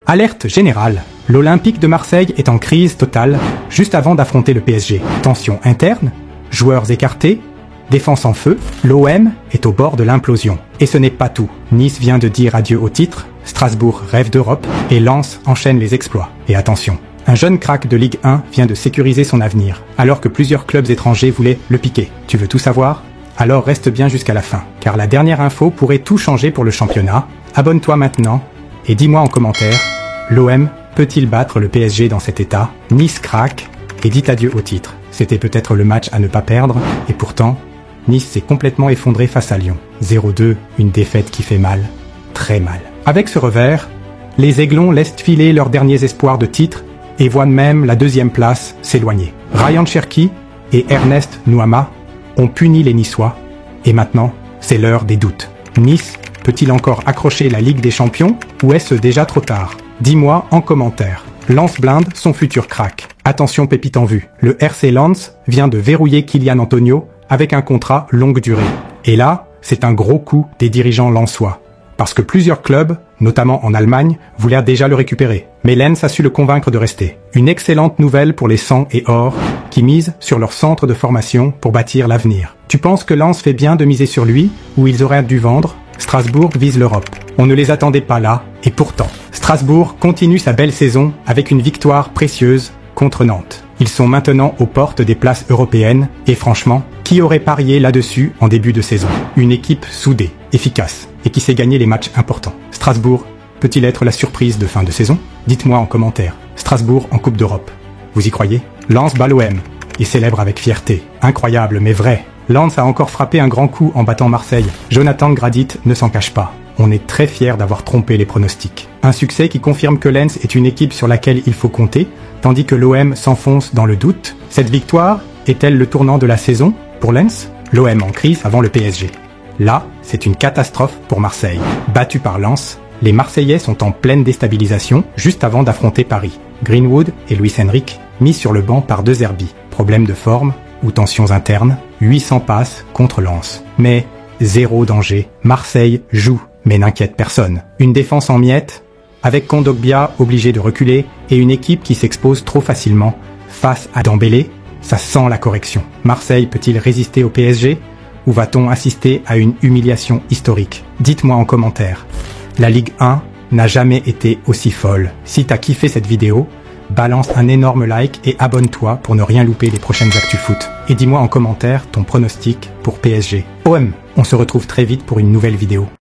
Alerte générale. L'Olympique de Marseille est en crise totale juste avant d'affronter le PSG. Tension interne, joueurs écartés, défense en feu, l'OM est au bord de l'implosion. Et ce n'est pas tout. Nice vient de dire adieu au titre, Strasbourg rêve d'Europe et Lens enchaîne les exploits. Et attention, un jeune crack de Ligue 1 vient de sécuriser son avenir, alors que plusieurs clubs étrangers voulaient le piquer. Tu veux tout savoir ? Alors reste bien jusqu'à la fin, car la dernière info pourrait tout changer pour le championnat. Abonne-toi maintenant et dis-moi en commentaire, l'OM peut-il battre le PSG dans cet état ? Nice craque et dit adieu au titre. C'était peut-être le match à ne pas perdre, et pourtant, Nice s'est complètement effondré face à Lyon. 0-2, une défaite qui fait mal, très mal. Avec ce revers, les Aiglons laissent filer leurs derniers espoirs de titre et voient même la deuxième place s'éloigner. Ryan Cherki et Ernest Nuama ont puni les Niçois, et maintenant, c'est l'heure des doutes. Nice peut-il encore accrocher la Ligue des Champions, ou est-ce déjà trop tard ? Dis-moi en commentaire. Lens blinde son futur crack. Attention pépite en vue, le RC Lens vient de verrouiller Kylian Antonio avec un contrat longue durée. Et là, c'est un gros coup des dirigeants lensois. Parce que plusieurs clubs, notamment en Allemagne, voulaient déjà le récupérer. Mais Lens a su le convaincre de rester. Une excellente nouvelle pour les Sang et Or, qui misent sur leur centre de formation pour bâtir l'avenir. Tu penses que Lens fait bien de miser sur lui, ou ils auraient dû vendre ? Strasbourg vise l'Europe. On ne les attendait pas là, et pourtant, Strasbourg continue sa belle saison avec une victoire précieuse contre Nantes. Ils sont maintenant aux portes des places européennes, et franchement, qui aurait parié là-dessus en début de saison ? Une équipe soudée, efficace, et qui sait gagner les matchs importants. Strasbourg peut-il être la surprise de fin de saison ? Dites-moi en commentaire. Strasbourg en Coupe d'Europe. Vous y croyez ? Lens bat l'OM et célèbre avec fierté. Incroyable mais vrai. Lens a encore frappé un grand coup en battant Marseille. Jonathan Gradit ne s'en cache pas. On est très fiers d'avoir trompé les pronostics. Un succès qui confirme que Lens est une équipe sur laquelle il faut compter, tandis que l'OM s'enfonce dans le doute. Cette victoire est-elle le tournant de la saison pour Lens ? L'OM en crise avant le PSG. Là, c'est une catastrophe pour Marseille. Battu par Lens, les Marseillais sont en pleine déstabilisation juste avant d'affronter Paris. Greenwood et Luis Enrique mis sur le banc par De Zerbi. Problème de forme ou tensions internes, 800 passes contre Lens. Mais zéro danger. Marseille joue, mais n'inquiète personne. Une défense en miettes, avec Kondogbia obligé de reculer et une équipe qui s'expose trop facilement face à Dembélé, ça sent la correction. Marseille peut-il résister au PSG ? Ou va-t-on assister à une humiliation historique ? Dites-moi en commentaire. La Ligue 1 n'a jamais été aussi folle. Si t'as kiffé cette vidéo, balance un énorme like et abonne-toi pour ne rien louper les prochaines actus foot. Et dis-moi en commentaire ton pronostic pour PSG. OM, on se retrouve très vite pour une nouvelle vidéo.